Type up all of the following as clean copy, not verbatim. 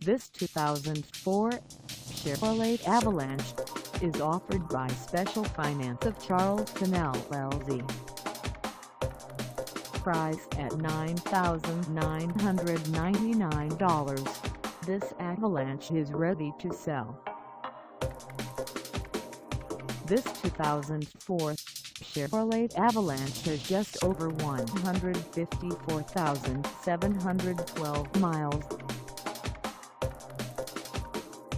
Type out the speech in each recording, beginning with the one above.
This 2004 Chevrolet Avalanche is offered by Special Finance of Charleston LLC. Price at $9,999, this Avalanche is ready to sell. This 2004 Chevrolet Avalanche has just over 154,712 miles.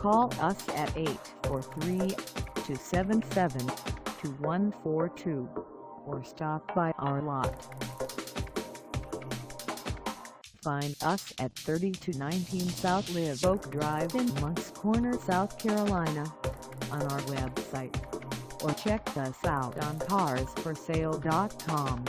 Call us at 843-277-2142 or stop by our lot. Find us at 3219 South Live Oak Drive in Moncks Corner, South Carolina, on our website, or check us out on carsforsale.com.